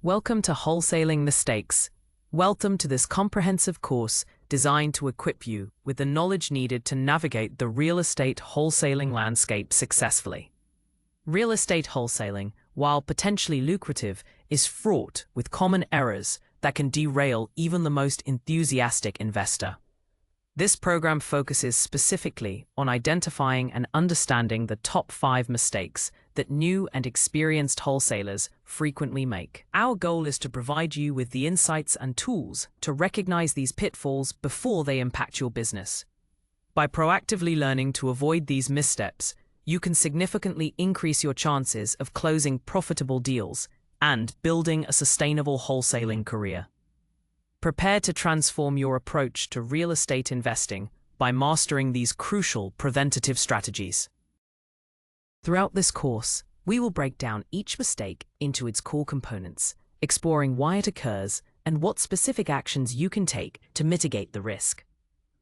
Welcome to Wholesaling Mistakes. Welcome to this comprehensive course designed to equip you with the knowledge needed to navigate the real estate wholesaling landscape successfully. Real estate wholesaling, while potentially lucrative, is fraught with common errors that can derail even the most enthusiastic investor. This program focuses specifically on identifying and understanding the top 5 mistakes that new and experienced wholesalers frequently make. Our goal is to provide you with the insights and tools to recognize these pitfalls before they impact your business. By proactively learning to avoid these missteps, you can significantly increase your chances of closing profitable deals and building a sustainable wholesaling career. Prepare to transform your approach to real estate investing by mastering these crucial preventative strategies. Throughout this course, we will break down each mistake into its core components, exploring why it occurs and what specific actions you can take to mitigate the risk.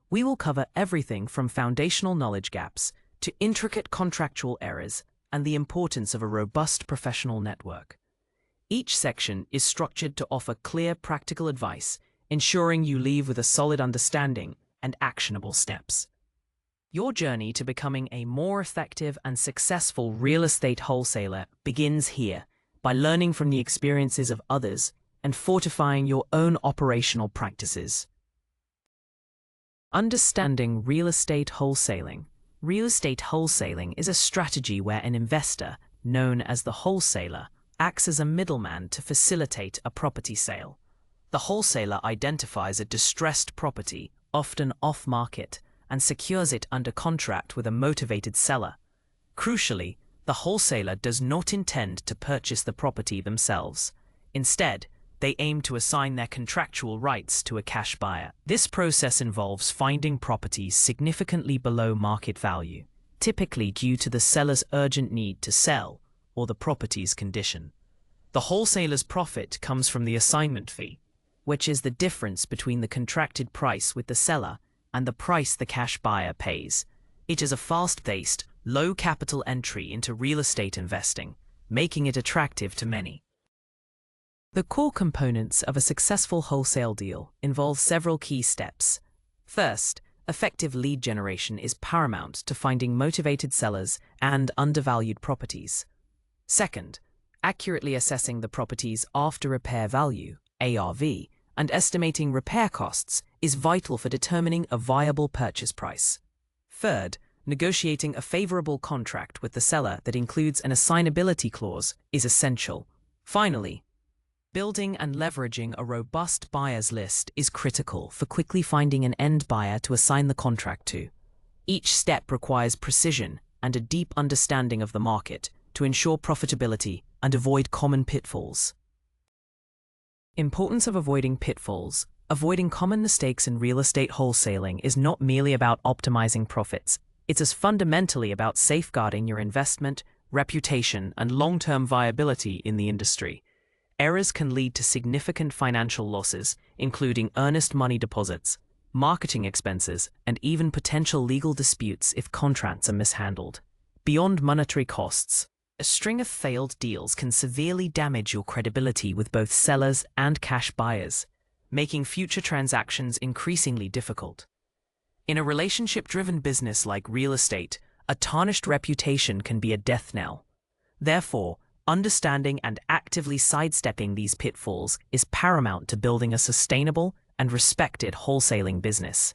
We will cover everything from foundational knowledge gaps to intricate contractual errors and the importance of a robust professional network. Each section is structured to offer clear, practical advice, ensuring you leave with a solid understanding and actionable steps. Your journey to becoming a more effective and successful real estate wholesaler begins here by learning from the experiences of others and fortifying your own operational practices. Understanding real estate wholesaling. Real estate wholesaling is a strategy where an investor, known as the wholesaler, acts as a middleman to facilitate a property sale. The wholesaler identifies a distressed property, often off-market, and secures it under contract with a motivated seller. Crucially, the wholesaler does not intend to purchase the property themselves. Instead, they aim to assign their contractual rights to a cash buyer. This process involves finding properties significantly below market value, typically due to the seller's urgent need to sell or the property's condition. The wholesaler's profit comes from the assignment fee, which is the difference between the contracted price with the seller and the price the cash buyer pays. It is a fast-paced, low-capital entry into real estate investing, making it attractive to many. The core components of a successful wholesale deal involve several key steps. First, effective lead generation is paramount to finding motivated sellers and undervalued properties. Second, accurately assessing the property's after-repair value, ARV, and estimating repair costs is vital for determining a viable purchase price. Third, negotiating a favorable contract with the seller that includes an assignability clause is essential. Finally, building and leveraging a robust buyer's list is critical for quickly finding an end buyer to assign the contract to. Each step requires precision and a deep understanding of the market to ensure profitability and avoid common pitfalls. Importance of avoiding pitfalls. Avoiding common mistakes in real estate wholesaling is not merely about optimizing profits. It's as fundamentally about safeguarding your investment, reputation, and long-term viability in the industry. Errors can lead to significant financial losses, including earnest money deposits, marketing expenses, and even potential legal disputes if contracts are mishandled. Beyond monetary costs, a string of failed deals can severely damage your credibility with both sellers and cash buyers, making future transactions increasingly difficult. In a relationship-driven business like real estate, a tarnished reputation can be a death knell. Therefore, understanding and actively sidestepping these pitfalls is paramount to building a sustainable and respected wholesaling business.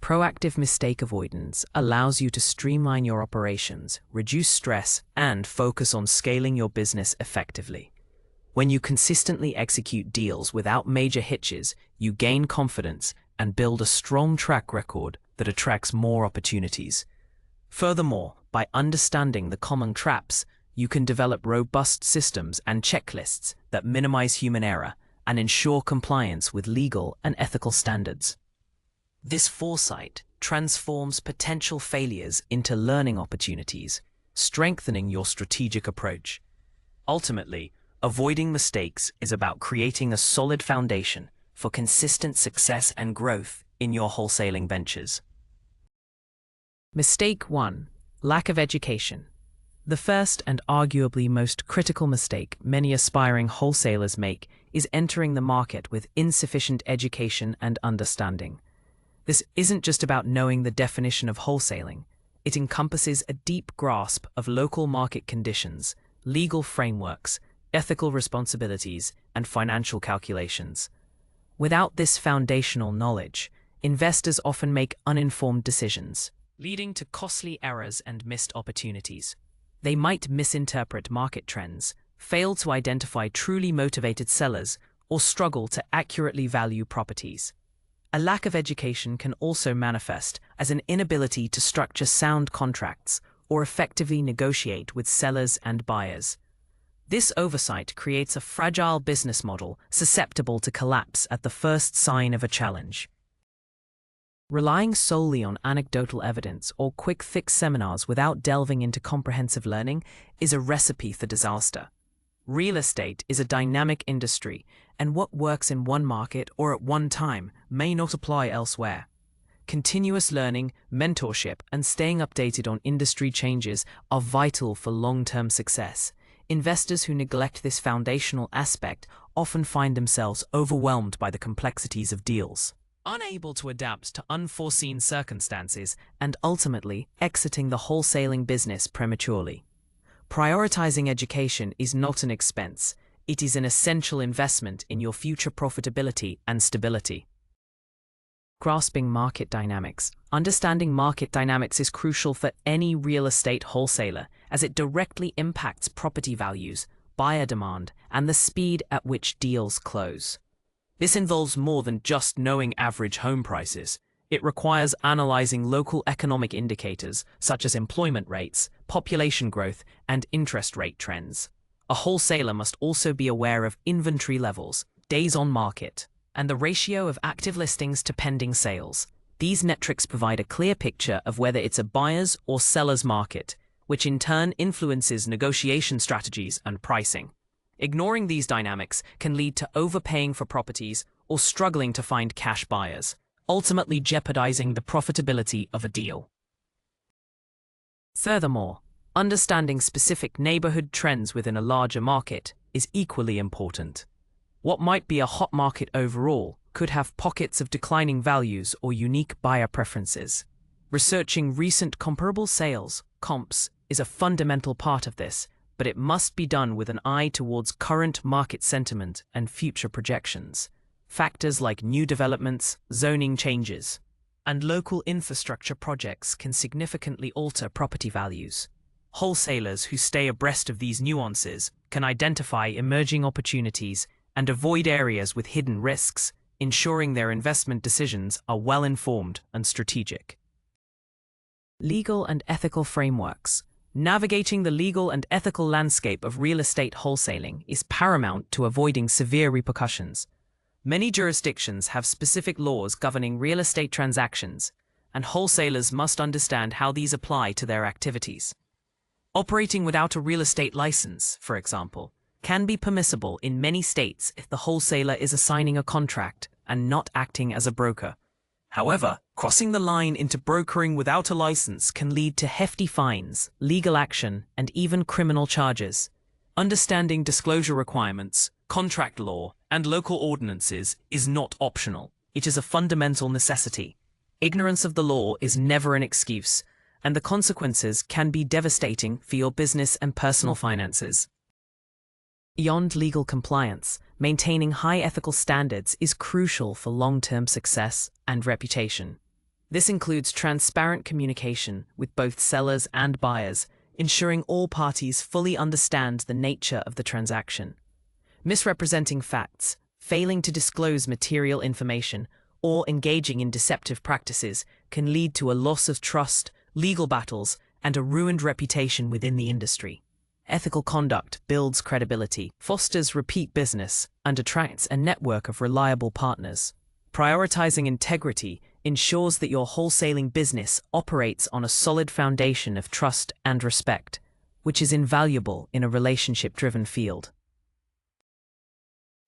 Proactive mistake avoidance allows you to streamline your operations, reduce stress, and focus on scaling your business effectively. When you consistently execute deals without major hitches, you gain confidence and build a strong track record that attracts more opportunities. Furthermore, by understanding the common traps, you can develop robust systems and checklists that minimize human error and ensure compliance with legal and ethical standards. This foresight transforms potential failures into learning opportunities, strengthening your strategic approach. Ultimately, avoiding mistakes is about creating a solid foundation for consistent success and growth in your wholesaling ventures. Mistake 1. Lack of education. The first and arguably most critical mistake many aspiring wholesalers make is entering the market with insufficient education and understanding. This isn't just about knowing the definition of wholesaling. It encompasses a deep grasp of local market conditions, legal frameworks, ethical responsibilities, and financial calculations. Without this foundational knowledge, investors often make uninformed decisions, leading to costly errors and missed opportunities. They might misinterpret market trends, fail to identify truly motivated sellers, or struggle to accurately value properties. A lack of education can also manifest as an inability to structure sound contracts or effectively negotiate with sellers and buyers. This oversight creates a fragile business model susceptible to collapse at the first sign of a challenge. Relying solely on anecdotal evidence or quick-fix seminars without delving into comprehensive learning is a recipe for disaster. Real estate is a dynamic industry, and what works in one market or at one time may not apply elsewhere. Continuous learning, mentorship, and staying updated on industry changes are vital for long-term success. Investors who neglect this foundational aspect often find themselves overwhelmed by the complexities of deals, unable to adapt to unforeseen circumstances, and ultimately exiting the wholesaling business prematurely. Prioritizing education is not an expense, it is an essential investment in your future profitability and stability. Grasping market dynamics. Understanding market dynamics is crucial for any real estate wholesaler, as it directly impacts property values, buyer demand, and the speed at which deals close. This involves more than just knowing average home prices. It requires analyzing local economic indicators such as employment rates, population growth, and interest rate trends. A wholesaler must also be aware of inventory levels, days on market, and the ratio of active listings to pending sales. These metrics provide a clear picture of whether it's a buyer's or seller's market, which in turn influences negotiation strategies and pricing. Ignoring these dynamics can lead to overpaying for properties or struggling to find cash buyers, ultimately jeopardizing the profitability of a deal. Furthermore, understanding specific neighborhood trends within a larger market is equally important. What might be a hot market overall could have pockets of declining values or unique buyer preferences. Researching recent comparable sales, comps, is a fundamental part of this, but it must be done with an eye towards current market sentiment and future projections. Factors like new developments, zoning changes, and local infrastructure projects can significantly alter property values. Wholesalers who stay abreast of these nuances can identify emerging opportunities and avoid areas with hidden risks, ensuring their investment decisions are well-informed and strategic. Legal and ethical frameworks. Navigating the legal and ethical landscape of real estate wholesaling is paramount to avoiding severe repercussions. Many jurisdictions have specific laws governing real estate transactions, and wholesalers must understand how these apply to their activities. Operating without a real estate license, for example, can be permissible in many states if the wholesaler is assigning a contract and not acting as a broker. However, crossing the line into brokering without a license can lead to hefty fines, legal action, and even criminal charges. Understanding disclosure requirements, contract law, and local ordinances is not optional. It is a fundamental necessity. Ignorance of the law is never an excuse, and the consequences can be devastating for your business and personal finances. Beyond legal compliance, maintaining high ethical standards is crucial for long-term success and reputation. This includes transparent communication with both sellers and buyers, ensuring all parties fully understand the nature of the transaction. Misrepresenting facts, failing to disclose material information, or engaging in deceptive practices can lead to a loss of trust, legal battles, and a ruined reputation within the industry. Ethical conduct builds credibility, fosters repeat business, and attracts a network of reliable partners. Prioritizing integrity ensures that your wholesaling business operates on a solid foundation of trust and respect, which is invaluable in a relationship-driven field.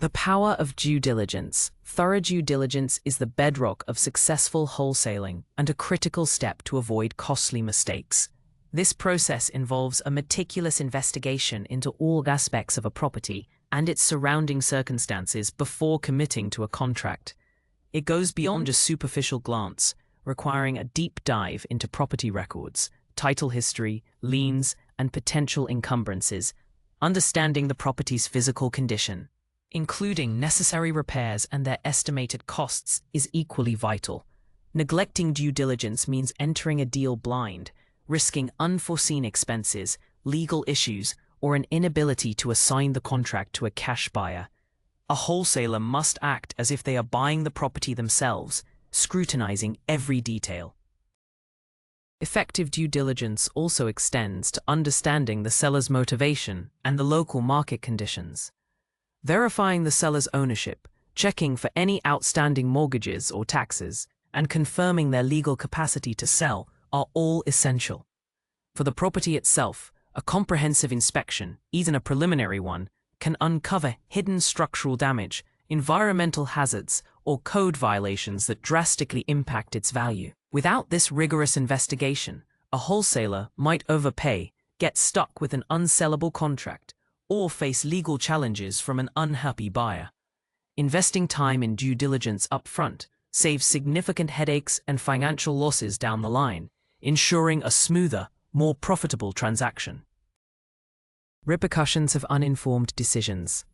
The power of due diligence. Thorough due diligence is the bedrock of successful wholesaling and a critical step to avoid costly mistakes. This process involves a meticulous investigation into all aspects of a property and its surrounding circumstances before committing to a contract. It goes beyond a superficial glance, requiring a deep dive into property records, title history, liens, and potential encumbrances, understanding the property's physical condition, including necessary repairs and their estimated costs, is equally vital. Neglecting due diligence means entering a deal blind, risking unforeseen expenses, legal issues, or an inability to assign the contract to a cash buyer. A wholesaler must act as if they are buying the property themselves, scrutinizing every detail. Effective due diligence also extends to understanding the seller's motivation and the local market conditions. Verifying the seller's ownership, checking for any outstanding mortgages or taxes, and confirming their legal capacity to sell are all essential. For the property itself, a comprehensive inspection, even a preliminary one, can uncover hidden structural damage, environmental hazards, or code violations that drastically impact its value. Without this rigorous investigation, a wholesaler might overpay, get stuck with an unsellable contract, or face legal challenges from an unhappy buyer. Investing time in due diligence upfront saves significant headaches and financial losses down the line, ensuring a smoother, more profitable transaction. Repercussions of uninformed decisions.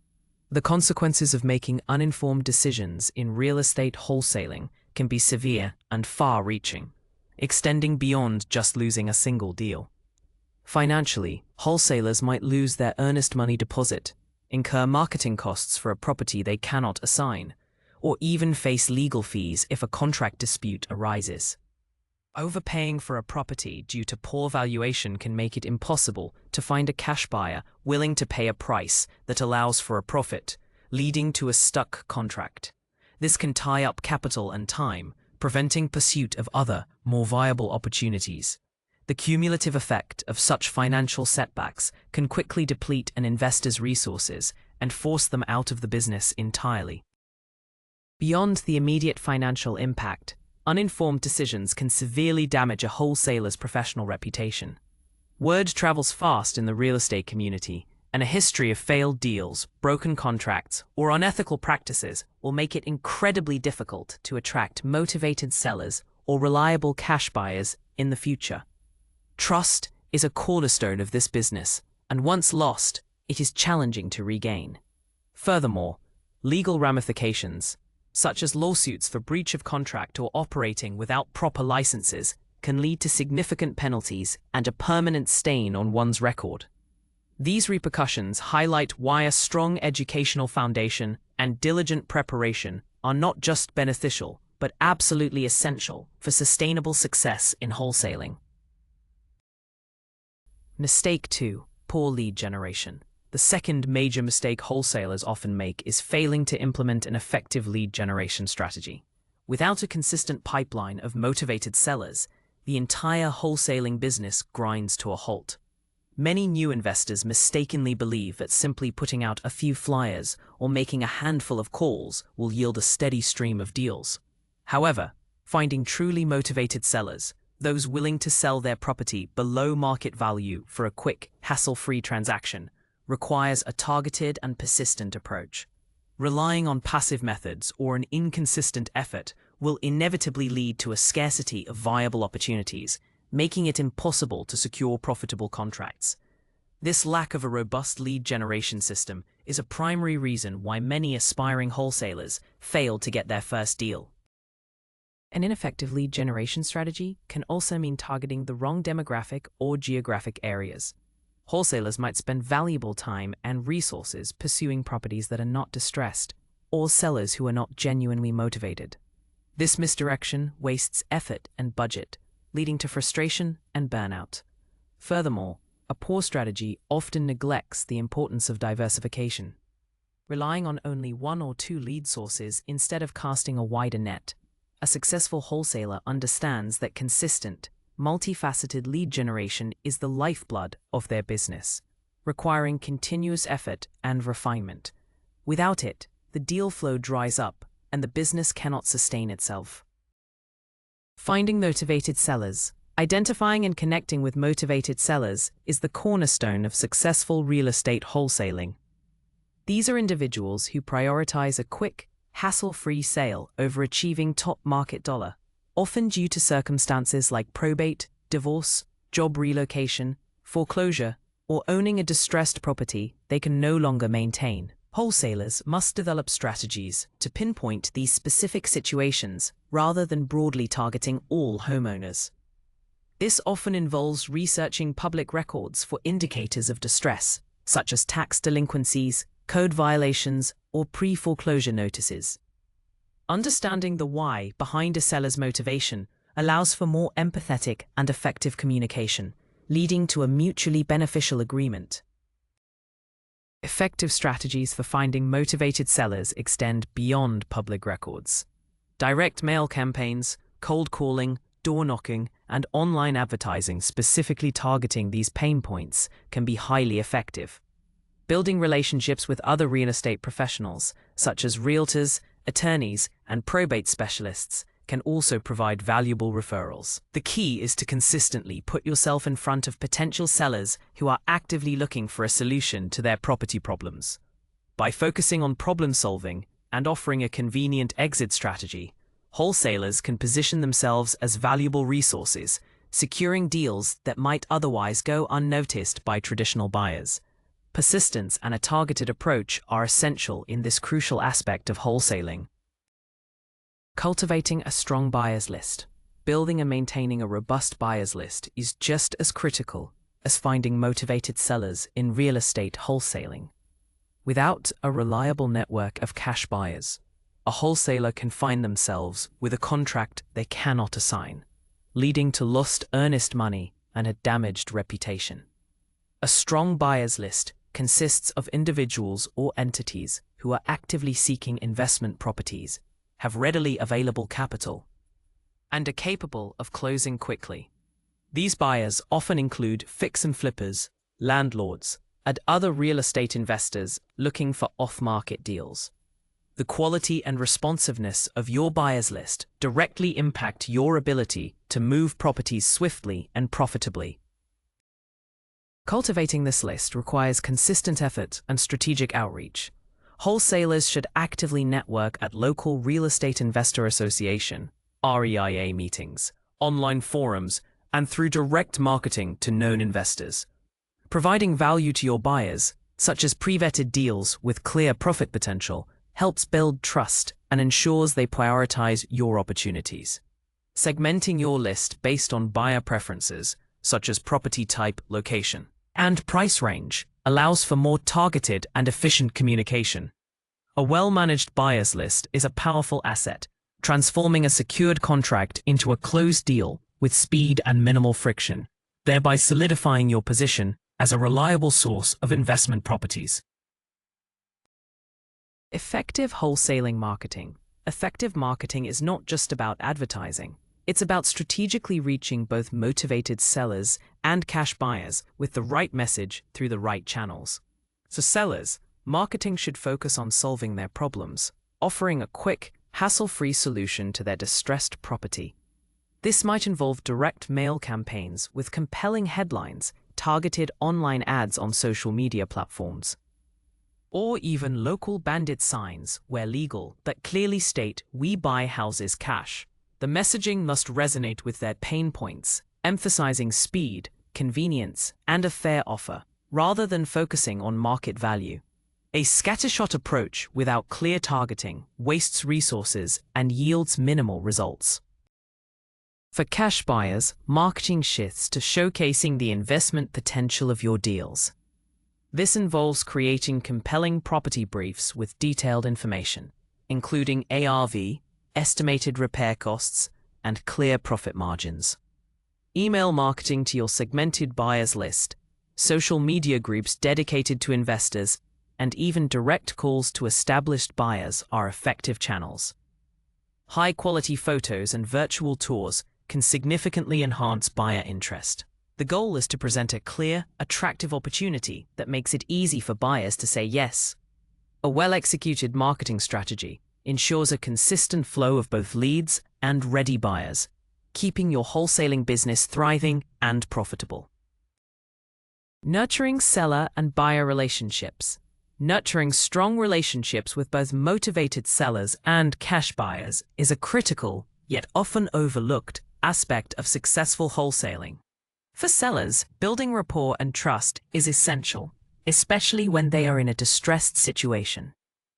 The consequences of making uninformed decisions in real estate wholesaling can be severe and far-reaching, extending beyond just losing a single deal. Financially, wholesalers might lose their earnest money deposit, incur marketing costs for a property they cannot assign, or even face legal fees if a contract dispute arises. Overpaying for a property due to poor valuation can make it impossible to find a cash buyer willing to pay a price that allows for a profit, leading to a stuck contract. This can tie up capital and time, preventing pursuit of other, more viable opportunities. The cumulative effect of such financial setbacks can quickly deplete an investor's resources and force them out of the business entirely. Beyond the immediate financial impact, uninformed decisions can severely damage a wholesaler's professional reputation. Word travels fast in the real estate community, and a history of failed deals, broken contracts, or unethical practices will make it incredibly difficult to attract motivated sellers or reliable cash buyers in the future. Trust is a cornerstone of this business, and once lost, it is challenging to regain. Furthermore, legal ramifications, such as lawsuits for breach of contract or operating without proper licenses, can lead to significant penalties and a permanent stain on one's record. These repercussions highlight why a strong educational foundation and diligent preparation are not just beneficial, but absolutely essential for sustainable success in wholesaling. Mistake 2: poor lead generation. The second major mistake wholesalers often make is failing to implement an effective lead generation strategy. Without a consistent pipeline of motivated sellers, the entire wholesaling business grinds to a halt. Many new investors mistakenly believe that simply putting out a few flyers or making a handful of calls will yield a steady stream of deals. However, finding truly motivated sellers, those willing to sell their property below market value for a quick, hassle-free transaction, requires a targeted and persistent approach. Relying on passive methods or an inconsistent effort will inevitably lead to a scarcity of viable opportunities, making it impossible to secure profitable contracts. This lack of a robust lead generation system is a primary reason why many aspiring wholesalers fail to get their first deal. An ineffective lead generation strategy can also mean targeting the wrong demographic or geographic areas. Wholesalers might spend valuable time and resources pursuing properties that are not distressed, or sellers who are not genuinely motivated. This misdirection wastes effort and budget, leading to frustration and burnout. Furthermore, a poor strategy often neglects the importance of diversification. Relying on only one or two lead sources instead of casting a wider net, a successful wholesaler understands that consistent, multifaceted lead generation is the lifeblood of their business, requiring continuous effort and refinement. Without it, the deal flow dries up and the business cannot sustain itself. Finding motivated sellers. Identifying and connecting with motivated sellers is the cornerstone of successful real estate wholesaling. These are individuals who prioritize a quick, hassle-free sale over achieving top market dollar, often due to circumstances like probate, divorce, job relocation, foreclosure, or owning a distressed property they can no longer maintain. Wholesalers must develop strategies to pinpoint these specific situations rather than broadly targeting all homeowners. This often involves researching public records for indicators of distress, such as tax delinquencies, code violations, or pre-foreclosure notices. Understanding the why behind a seller's motivation allows for more empathetic and effective communication, leading to a mutually beneficial agreement. Effective strategies for finding motivated sellers extend beyond public records. Direct mail campaigns, cold calling, door knocking, and online advertising specifically targeting these pain points can be highly effective. Building relationships with other real estate professionals, such as realtors, attorneys, and probate specialists, can also provide valuable referrals. The key is to consistently put yourself in front of potential sellers who are actively looking for a solution to their property problems. By focusing on problem solving and offering a convenient exit strategy, wholesalers can position themselves as valuable resources, securing deals that might otherwise go unnoticed by traditional buyers. Persistence and a targeted approach are essential in this crucial aspect of wholesaling. Cultivating a strong buyers list. Building and maintaining a robust buyers list is just as critical as finding motivated sellers in real estate wholesaling. Without a reliable network of cash buyers, a wholesaler can find themselves with a contract they cannot assign, leading to lost earnest money and a damaged reputation. A strong buyers list consists of individuals or entities who are actively seeking investment properties, have readily available capital, and are capable of closing quickly. These buyers often include fix and flippers, landlords, and other real estate investors looking for off-market deals. The quality and responsiveness of your buyers list directly impact your ability to move properties swiftly and profitably. Cultivating this list requires consistent effort and strategic outreach. Wholesalers should actively network at local Real Estate Investor Association (REIA) meetings, online forums, and through direct marketing to known investors. Providing value to your buyers, such as pre-vetted deals with clear profit potential, helps build trust and ensures they prioritize your opportunities. Segmenting your list based on buyer preferences, such as property type, location, and price range, allows for more targeted and efficient communication. A well-managed buyers list is a powerful asset, transforming a secured contract into a closed deal with speed and minimal friction, thereby solidifying your position as a reliable source of investment properties. Effective wholesaling marketing. Effective marketing is not just about advertising. It's about strategically reaching both motivated sellers and cash buyers with the right message through the right channels. So sellers, marketing should focus on solving their problems, offering a quick, hassle-free solution to their distressed property. This might involve direct mail campaigns with compelling headlines, targeted online ads on social media platforms, or even local bandit signs where legal that clearly state "We buy houses cash." The messaging must resonate with their pain points, emphasizing speed, convenience, and a fair offer, rather than focusing on market value. A scattershot approach without clear targeting wastes resources and yields minimal results. For cash buyers, marketing shifts to showcasing the investment potential of your deals. This involves creating compelling property briefs with detailed information, including ARV, estimated repair costs, and clear profit margins. Email marketing to your segmented buyers list, social media groups dedicated to investors, and even direct calls to established buyers are effective channels. High-quality photos and virtual tours can significantly enhance buyer interest. The goal is to present a clear, attractive opportunity that makes it easy for buyers to say yes. A well-executed marketing strategy ensures a consistent flow of both leads and ready buyers, keeping your wholesaling business thriving and profitable. Nurturing seller and buyer relationships. Nurturing strong relationships with both motivated sellers and cash buyers is a critical, yet often overlooked, aspect of successful wholesaling. For sellers, building rapport and trust is essential, especially when they are in a distressed situation.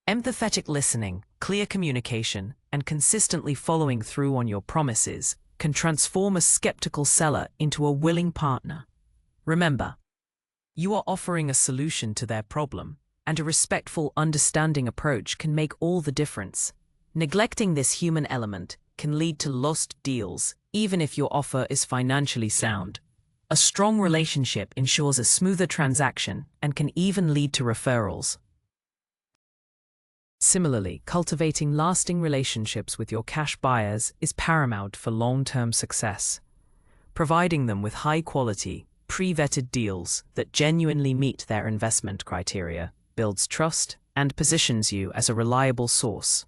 Empathetic listening, clear communication, and consistently following through on your promises can transform a skeptical seller into a willing partner. Remember, you are offering a solution to their problem, and a respectful, understanding approach can make all the difference. Neglecting this human element can lead to lost deals, even if your offer is financially sound. A strong relationship ensures a smoother transaction and can even lead to referrals. Similarly, cultivating lasting relationships with your cash buyers is paramount for long-term success. Providing them with high-quality, pre-vetted deals that genuinely meet their investment criteria builds trust and positions you as a reliable source.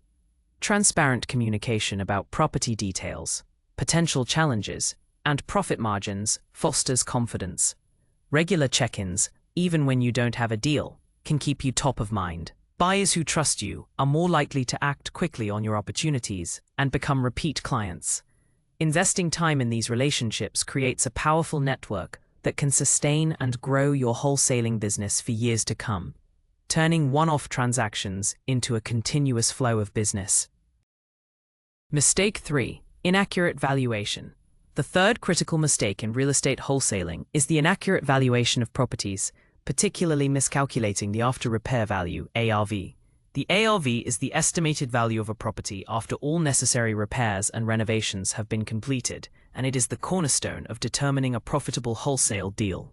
Transparent communication about property details, potential challenges, and profit margins fosters confidence. Regular check-ins, even when you don't have a deal, can keep you top of mind. Buyers who trust you are more likely to act quickly on your opportunities and become repeat clients. Investing time in these relationships creates a powerful network that can sustain and grow your wholesaling business for years to come, turning one-off transactions into a continuous flow of business. Mistake 3. Inaccurate valuation. The third critical mistake in real estate wholesaling is the inaccurate valuation of properties, particularly miscalculating the after-repair value, ARV. The ARV is the estimated value of a property after all necessary repairs and renovations have been completed, and it is the cornerstone of determining a profitable wholesale deal.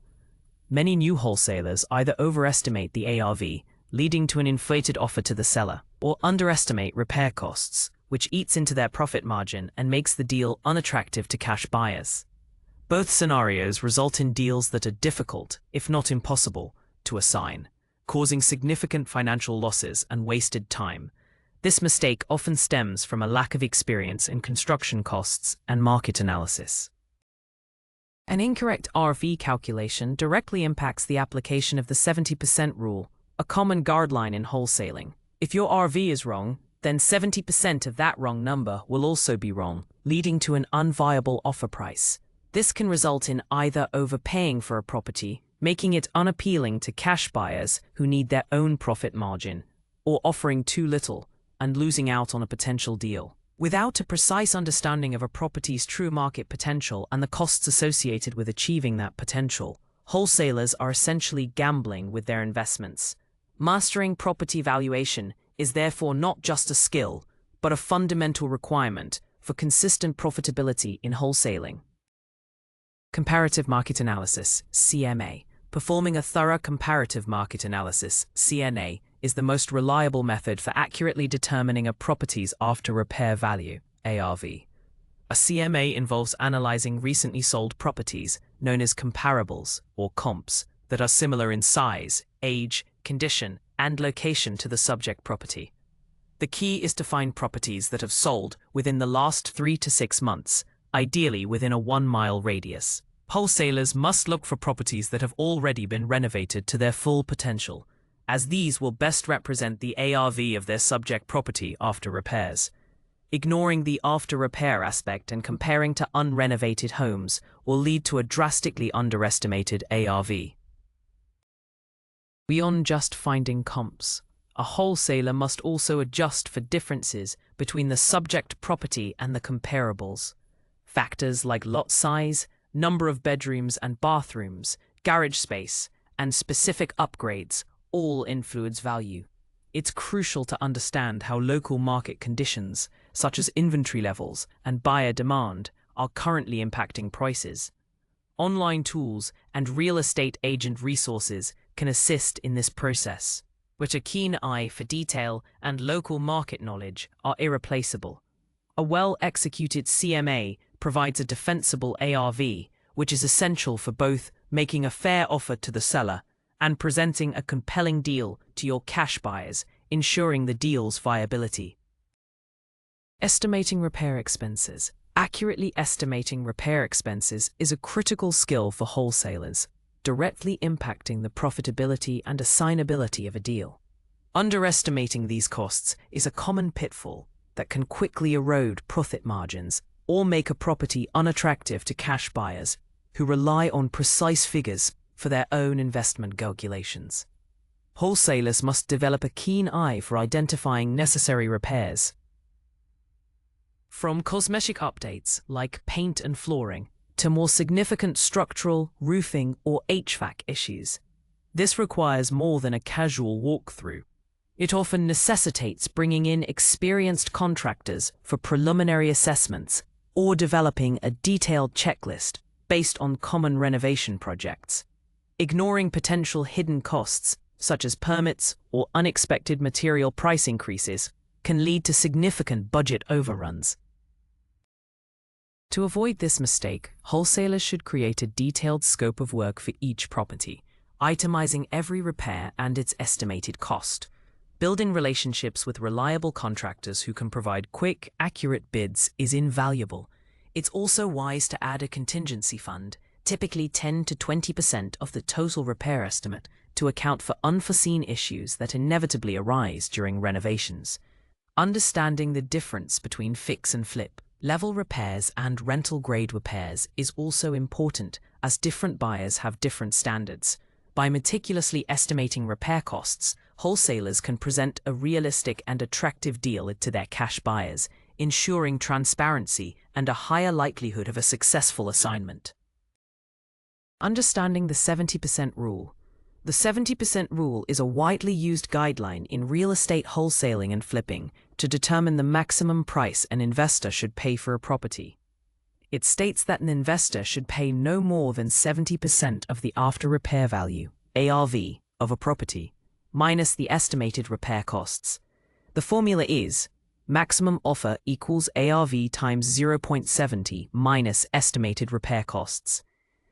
Many new wholesalers either overestimate the ARV, leading to an inflated offer to the seller, or underestimate repair costs, which eats into their profit margin and makes the deal unattractive to cash buyers. Both scenarios result in deals that are difficult, if not impossible, to assign, causing significant financial losses and wasted time. This mistake often stems from a lack of experience in construction costs and market analysis. An incorrect RV calculation directly impacts the application of the 70% rule, a common guideline in wholesaling. If your RV is wrong, then 70% of that wrong number will also be wrong, leading to an unviable offer price. This can result in either overpaying for a property, making it unappealing to cash buyers who need their own profit margin, or offering too little and losing out on a potential deal. Without a precise understanding of a property's true market potential and the costs associated with achieving that potential, wholesalers are essentially gambling with their investments. Mastering property valuation is therefore not just a skill, but a fundamental requirement for consistent profitability in wholesaling. Comparative market analysis, CMA. Performing a thorough comparative market analysis, CNA, is the most reliable method for accurately determining a property's after-repair value, ARV. A CMA involves analyzing recently sold properties, known as comparables, or comps, that are similar in size, age, condition, and location to the subject property. The key is to find properties that have sold within the last 3 to 6 months, ideally within a 1-mile radius. Wholesalers must look for properties that have already been renovated to their full potential, as these will best represent the ARV of their subject property after repairs. Ignoring the after-repair aspect and comparing to unrenovated homes will lead to a drastically underestimated ARV. Beyond just finding comps, a wholesaler must also adjust for differences between the subject property and the comparables. Factors like lot size, number of bedrooms and bathrooms, garage space, and specific upgrades all influence value. It's crucial to understand how local market conditions, such as inventory levels and buyer demand, are currently impacting prices. Online tools and real estate agent resources can assist in this process, but a keen eye for detail and local market knowledge are irreplaceable. A well-executed CMA provides a defensible ARV, which is essential for both making a fair offer to the seller and presenting a compelling deal to your cash buyers, ensuring the deal's viability. Estimating repair expenses. Accurately estimating repair expenses is a critical skill for wholesalers, directly impacting the profitability and assignability of a deal. Underestimating these costs is a common pitfall that can quickly erode profit margins or make a property unattractive to cash buyers who rely on precise figures for their own investment calculations. Wholesalers must develop a keen eye for identifying necessary repairs. From cosmetic updates like paint and flooring to more significant structural, roofing, or HVAC issues, this requires more than a casual walkthrough. It often necessitates bringing in experienced contractors for preliminary assessments or developing a detailed checklist based on common renovation projects. Ignoring potential hidden costs, such as permits or unexpected material price increases, can lead to significant budget overruns. To avoid this mistake, wholesalers should create a detailed scope of work for each property, itemizing every repair and its estimated cost. Building relationships with reliable contractors who can provide quick, accurate bids is invaluable. It's also wise to add a contingency fund, typically 10 to 20% of the total repair estimate, to account for unforeseen issues that inevitably arise during renovations. Understanding the difference between fix and flip, level repairs and rental-grade repairs is also important, as different buyers have different standards. By meticulously estimating repair costs, wholesalers can present a realistic and attractive deal to their cash buyers, ensuring transparency and a higher likelihood of a successful assignment. Understanding the 70% rule. The 70% rule is a widely used guideline in real estate wholesaling and flipping to determine the maximum price an investor should pay for a property. It states that an investor should pay no more than 70% of the after-repair value, ARV, of a property, minus the estimated repair costs. The formula is maximum offer equals ARV times 0.70 minus estimated repair costs.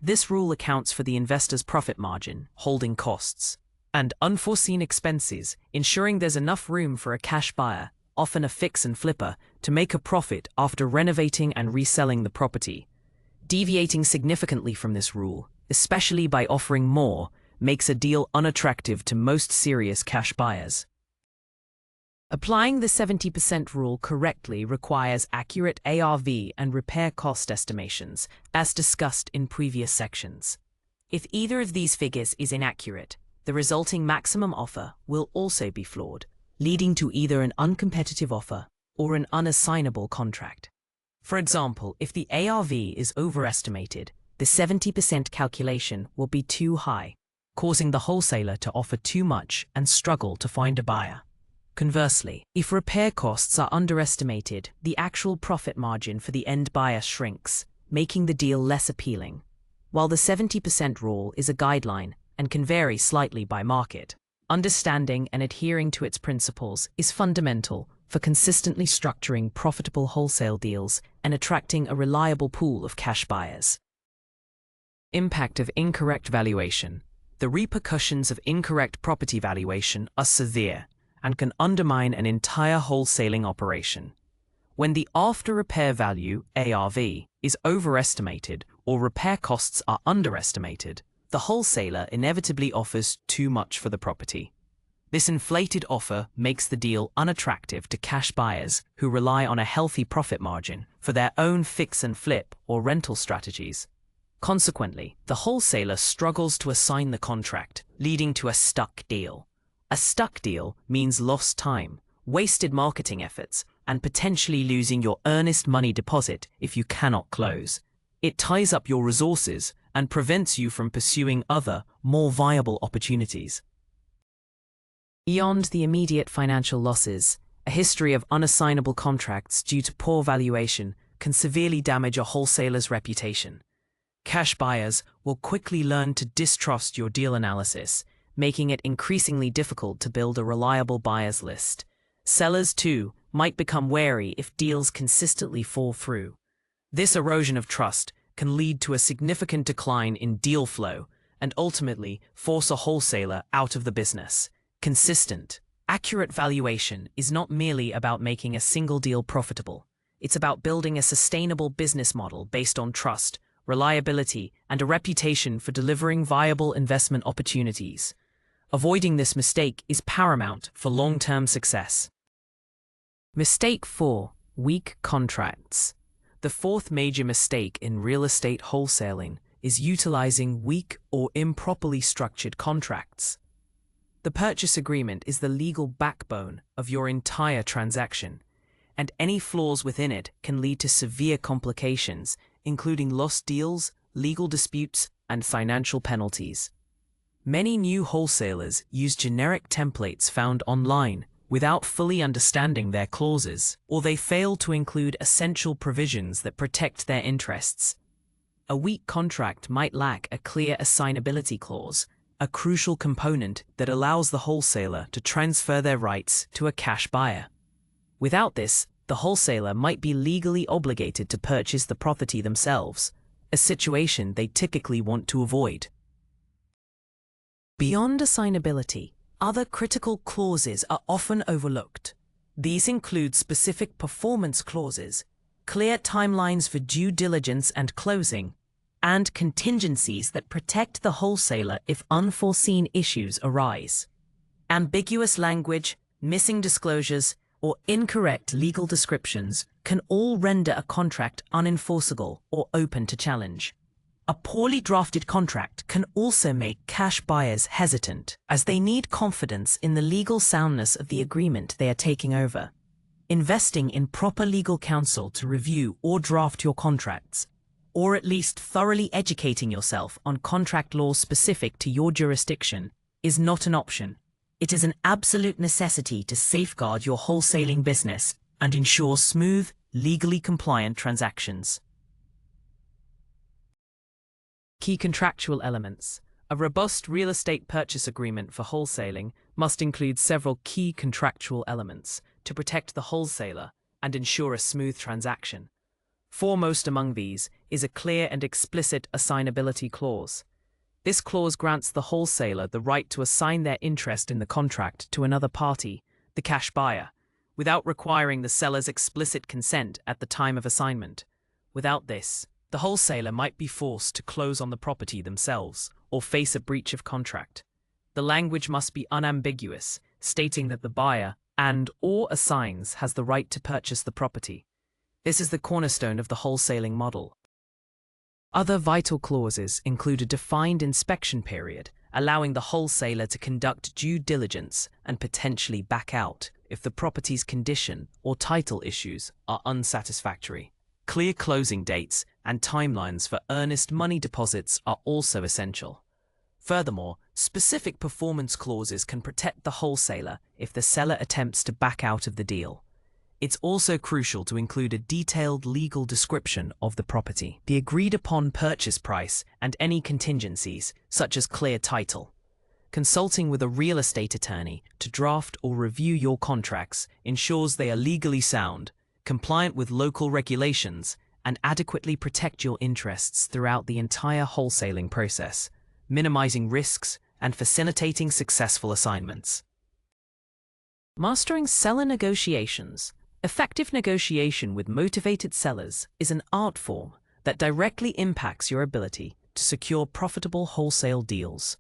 This rule accounts for the investor's profit margin, holding costs, and unforeseen expenses, ensuring there's enough room for a cash buyer, often a fix and flipper, to make a profit after renovating and reselling the property. Deviating significantly from this rule, especially by offering more, makes a deal unattractive to most serious cash buyers. Applying the 70% rule correctly requires accurate ARV and repair cost estimations, as discussed in previous sections. If either of these figures is inaccurate, the resulting maximum offer will also be flawed, leading to either an uncompetitive offer or an unassignable contract. For example, if the ARV is overestimated, the 70% calculation will be too high, causing the wholesaler to offer too much and struggle to find a buyer. Conversely, if repair costs are underestimated, the actual profit margin for the end buyer shrinks, making the deal less appealing. While the 70% rule is a guideline and can vary slightly by market, understanding and adhering to its principles is fundamental for consistently structuring profitable wholesale deals and attracting a reliable pool of cash buyers. Impact of incorrect valuation. The repercussions of incorrect property valuation are severe and can undermine an entire wholesaling operation. When the after-repair value, ARV, is overestimated or repair costs are underestimated, the wholesaler inevitably offers too much for the property. This inflated offer makes the deal unattractive to cash buyers who rely on a healthy profit margin for their own fix and flip or rental strategies. Consequently, the wholesaler struggles to assign the contract, leading to a stuck deal. A stuck deal means lost time, wasted marketing efforts, and potentially losing your earnest money deposit if you cannot close. It ties up your resources and prevents you from pursuing other, more viable opportunities. Beyond the immediate financial losses, a history of unassignable contracts due to poor valuation can severely damage a wholesaler's reputation. Cash buyers will quickly learn to distrust your deal analysis, making it increasingly difficult to build a reliable buyers list. Sellers, too, might become wary if deals consistently fall through. This erosion of trust can lead to a significant decline in deal flow and ultimately force a wholesaler out of the business. Consistent, accurate valuation is not merely about making a single deal profitable. It's about building a sustainable business model based on trust, reliability, and a reputation for delivering viable investment opportunities. Avoiding this mistake is paramount for long-term success. Mistake 4. Weak contracts. The fourth major mistake in real estate wholesaling is utilizing weak or improperly structured contracts. The purchase agreement is the legal backbone of your entire transaction, and any flaws within it can lead to severe complications, including lost deals, legal disputes, and financial penalties. Many new wholesalers use generic templates found online without fully understanding their clauses, or they fail to include essential provisions that protect their interests. A weak contract might lack a clear assignability clause, a crucial component that allows the wholesaler to transfer their rights to a cash buyer. Without this, the wholesaler might be legally obligated to purchase the property themselves, a situation they typically want to avoid. Beyond assignability, other critical clauses are often overlooked. These include specific performance clauses, clear timelines for due diligence and closing, and contingencies that protect the wholesaler if unforeseen issues arise. Ambiguous language, missing disclosures, or incorrect legal descriptions can all render a contract unenforceable or open to challenge. A poorly drafted contract can also make cash buyers hesitant, as they need confidence in the legal soundness of the agreement they are taking over. Investing in proper legal counsel to review or draft your contracts, or at least thoroughly educating yourself on contract laws specific to your jurisdiction, is not an option. It is an absolute necessity to safeguard your wholesaling business and ensure smooth, legally compliant transactions. Key contractual elements. A robust real estate purchase agreement for wholesaling must include several key contractual elements to protect the wholesaler and ensure a smooth transaction. Foremost among these is a clear and explicit assignability clause. This clause grants the wholesaler the right to assign their interest in the contract to another party, the cash buyer, without requiring the seller's explicit consent at the time of assignment. Without this, the wholesaler might be forced to close on the property themselves or face a breach of contract. The language must be unambiguous, stating that the buyer and/or assigns has the right to purchase the property. This is the cornerstone of the wholesaling model. Other vital clauses include a defined inspection period, allowing the wholesaler to conduct due diligence and potentially back out if the property's condition or title issues are unsatisfactory. Clear closing dates and timelines for earnest money deposits are also essential. Furthermore, specific performance clauses can protect the wholesaler if the seller attempts to back out of the deal. It's also crucial to include a detailed legal description of the property, the agreed-upon purchase price, and any contingencies, such as clear title. Consulting with a real estate attorney to draft or review your contracts ensures they are legally sound, compliant with local regulations, and adequately protect your interests throughout the entire wholesaling process, minimizing risks and facilitating successful assignments. Mastering seller negotiations. Effective negotiation with motivated sellers is an art form that directly impacts your ability to secure profitable wholesale deals.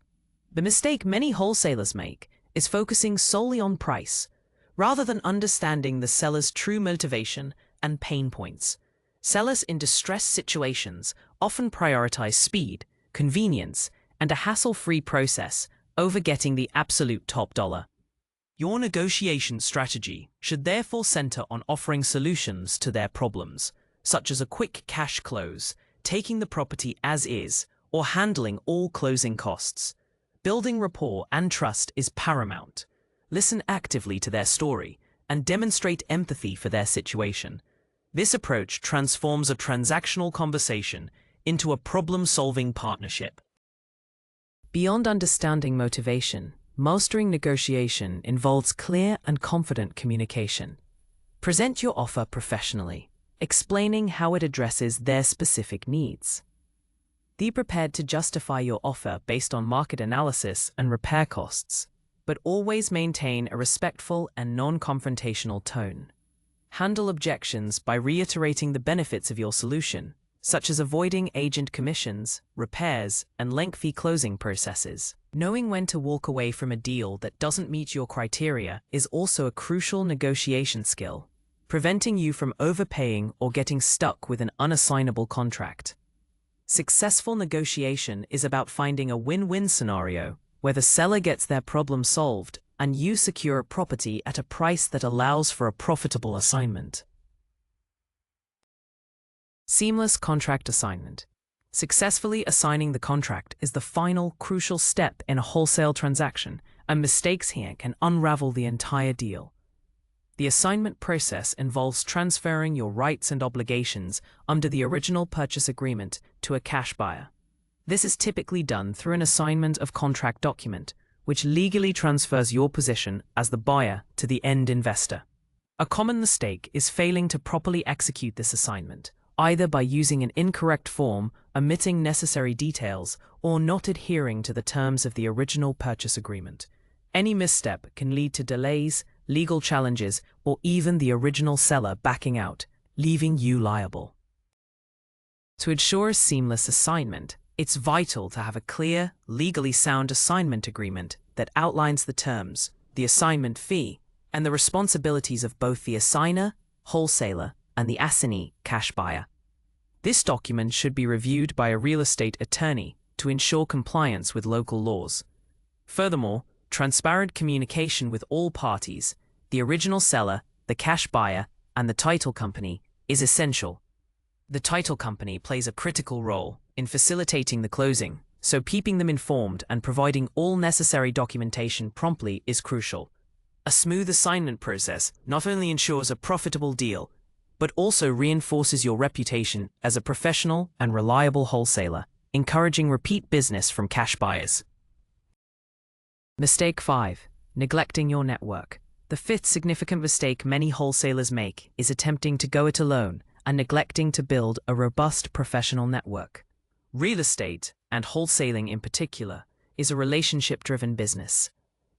The mistake many wholesalers make is focusing solely on price, rather than understanding the seller's true motivation and pain points. Sellers in distressed situations often prioritize speed, convenience, and a hassle-free process over getting the absolute top dollar. Your negotiation strategy should therefore center on offering solutions to their problems, such as a quick cash close, taking the property as is, or handling all closing costs. Building rapport and trust is paramount. Listen actively to their story and demonstrate empathy for their situation. This approach transforms a transactional conversation into a problem-solving partnership. Beyond understanding motivation, mastering negotiation involves clear and confident communication. Present your offer professionally, explaining how it addresses their specific needs. Be prepared to justify your offer based on market analysis and repair costs, but always maintain a respectful and non-confrontational tone. Handle objections by reiterating the benefits of your solution, such as avoiding agent commissions, repairs, and lengthy closing processes. Knowing when to walk away from a deal that doesn't meet your criteria is also a crucial negotiation skill, preventing you from overpaying or getting stuck with an unassignable contract. Successful negotiation is about finding a win-win scenario where the seller gets their problem solved and you secure a property at a price that allows for a profitable assignment. Seamless contract assignment. Successfully assigning the contract is the final crucial step in a wholesale transaction, and mistakes here can unravel the entire deal. The assignment process involves transferring your rights and obligations under the original purchase agreement to a cash buyer. This is typically done through an assignment of contract document, which legally transfers your position as the buyer to the end investor. A common mistake is failing to properly execute this assignment, either by using an incorrect form, omitting necessary details, or not adhering to the terms of the original purchase agreement. Any misstep can lead to delays, legal challenges, or even the original seller backing out, leaving you liable. To ensure a seamless assignment, it's vital to have a clear, legally sound assignment agreement that outlines the terms, the assignment fee, and the responsibilities of both the assigner, wholesaler, and the assignee, cash buyer. This document should be reviewed by a real estate attorney to ensure compliance with local laws. Furthermore, transparent communication with all parties, the original seller, the cash buyer, and the title company, is essential. The title company plays a critical role in facilitating the closing, so keeping them informed and providing all necessary documentation promptly is crucial. A smooth assignment process not only ensures a profitable deal, but also reinforces your reputation as a professional and reliable wholesaler, encouraging repeat business from cash buyers. Mistake 5. Neglecting your network. The fifth significant mistake many wholesalers make is attempting to go it alone and neglecting to build a robust professional network. Real estate, and wholesaling in particular, is a relationship-driven business.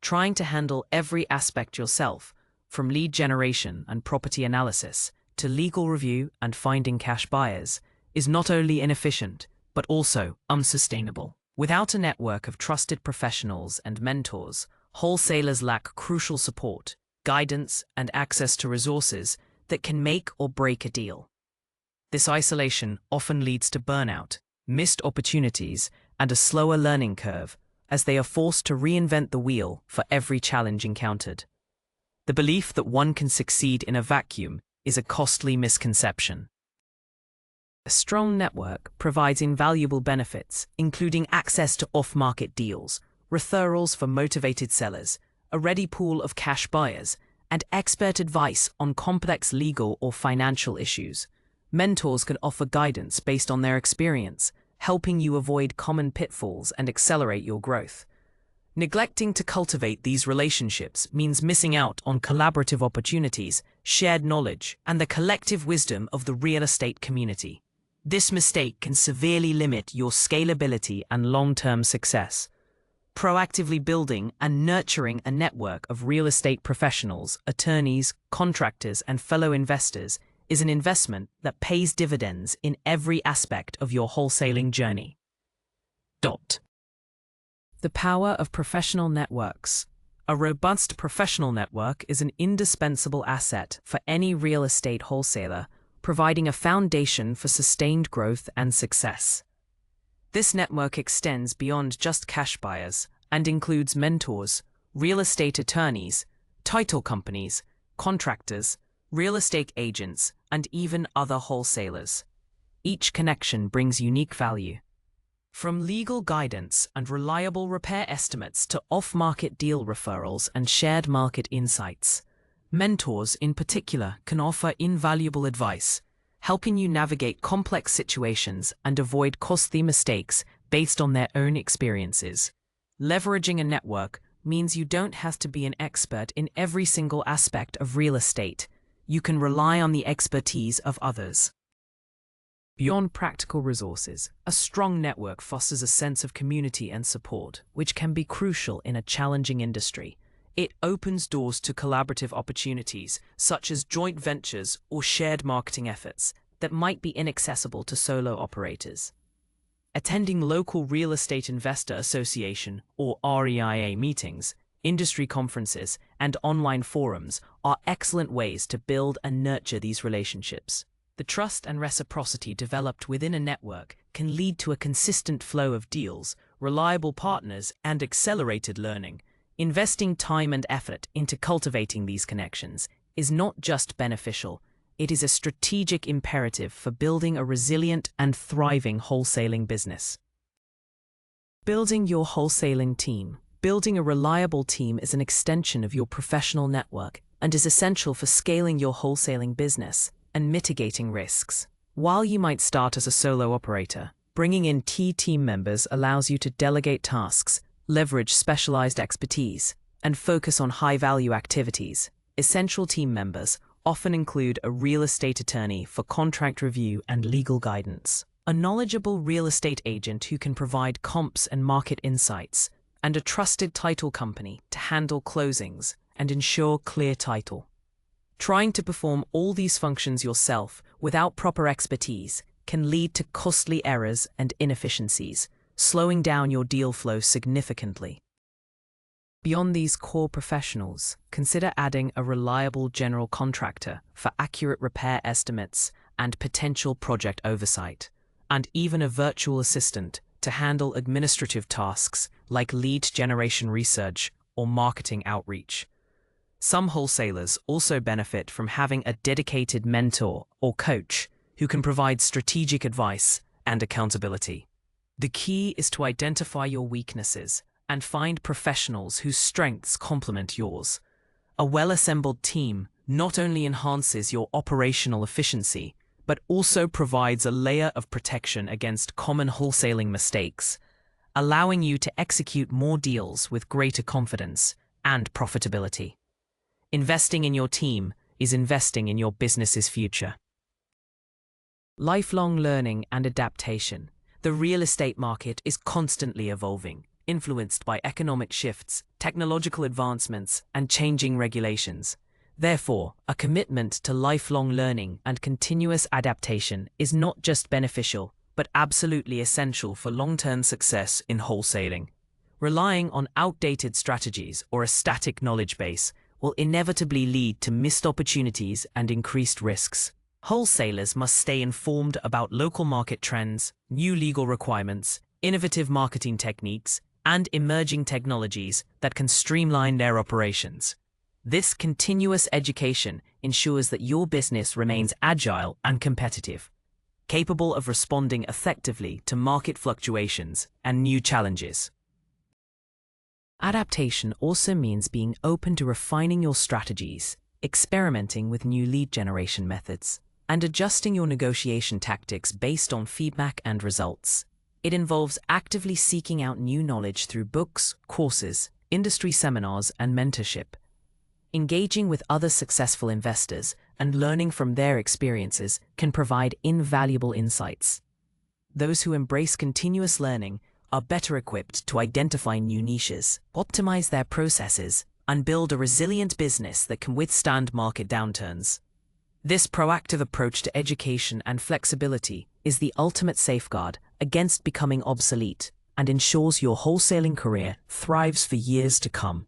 Trying to handle every aspect yourself, from lead generation and property analysis to legal review and finding cash buyers, is not only inefficient, but also unsustainable. Without a network of trusted professionals and mentors, wholesalers lack crucial support, guidance, and access to resources that can make or break a deal. This isolation often leads to burnout, missed opportunities, and a slower learning curve, as they are forced to reinvent the wheel for every challenge encountered. The belief that one can succeed in a vacuum is a costly misconception. A strong network provides invaluable benefits, including access to off-market deals, referrals for motivated sellers, a ready pool of cash buyers, and expert advice on complex legal or financial issues. Mentors can offer guidance based on their experience, helping you avoid common pitfalls and accelerate your growth. Neglecting to cultivate these relationships means missing out on collaborative opportunities, shared knowledge, and the collective wisdom of the real estate community. This mistake can severely limit your scalability and long-term success. Proactively building and nurturing a network of real estate professionals, attorneys, contractors, and fellow investors is an investment that pays dividends in every aspect of your wholesaling journey. The power of professional networks. A robust professional network is an indispensable asset for any real estate wholesaler, providing a foundation for sustained growth and success. This network extends beyond just cash buyers and includes mentors, real estate attorneys, title companies, contractors, real estate agents, and even other wholesalers. Each connection brings unique value. From legal guidance and reliable repair estimates to off-market deal referrals and shared market insights, mentors in particular can offer invaluable advice, helping you navigate complex situations and avoid costly mistakes based on their own experiences. Leveraging a network means you don't have to be an expert in every single aspect of real estate. You can rely on the expertise of others. Beyond practical resources, a strong network fosters a sense of community and support, which can be crucial in a challenging industry. It opens doors to collaborative opportunities, such as joint ventures or shared marketing efforts that might be inaccessible to solo operators. Attending local real estate investor association or REIA meetings, industry conferences, and online forums are excellent ways to build and nurture these relationships. The trust and reciprocity developed within a network can lead to a consistent flow of deals, reliable partners, and accelerated learning. Investing time and effort into cultivating these connections is not just beneficial, it is a strategic imperative for building a resilient and thriving wholesaling business. Building your wholesaling team. Building a reliable team is an extension of your professional network and is essential for scaling your wholesaling business and mitigating risks. While you might start as a solo operator, bringing in key team members allows you to delegate tasks, leverage specialized expertise, and focus on high-value activities. Essential team members often include a real estate attorney for contract review and legal guidance, a knowledgeable real estate agent who can provide comps and market insights, and a trusted title company to handle closings and ensure clear title. Trying to perform all these functions yourself without proper expertise can lead to costly errors and inefficiencies, slowing down your deal flow significantly. Beyond these core professionals, consider adding a reliable general contractor for accurate repair estimates and potential project oversight, and even a virtual assistant to handle administrative tasks like lead generation research or marketing outreach. Some wholesalers also benefit from having a dedicated mentor or coach who can provide strategic advice and accountability. The key is to identify your weaknesses and find professionals whose strengths complement yours. A well-assembled team not only enhances your operational efficiency, but also provides a layer of protection against common wholesaling mistakes, allowing you to execute more deals with greater confidence and profitability. Investing in your team is investing in your business's future. Lifelong learning and adaptation. The real estate market is constantly evolving, influenced by economic shifts, technological advancements, and changing regulations. Therefore, a commitment to lifelong learning and continuous adaptation is not just beneficial, but absolutely essential for long-term success in wholesaling. Relying on outdated strategies or a static knowledge base will inevitably lead to missed opportunities and increased risks. Wholesalers must stay informed about local market trends, new legal requirements, innovative marketing techniques, and emerging technologies that can streamline their operations. This continuous education ensures that your business remains agile and competitive, capable of responding effectively to market fluctuations and new challenges. Adaptation also means being open to refining your strategies, experimenting with new lead generation methods, and adjusting your negotiation tactics based on feedback and results. It involves actively seeking out new knowledge through books, courses, industry seminars, and mentorship. Engaging with other successful investors and learning from their experiences can provide invaluable insights. Those who embrace continuous learning are better equipped to identify new niches, optimize their processes, and build a resilient business that can withstand market downturns. This proactive approach to education and flexibility is the ultimate safeguard against becoming obsolete and ensures your wholesaling career thrives for years to come.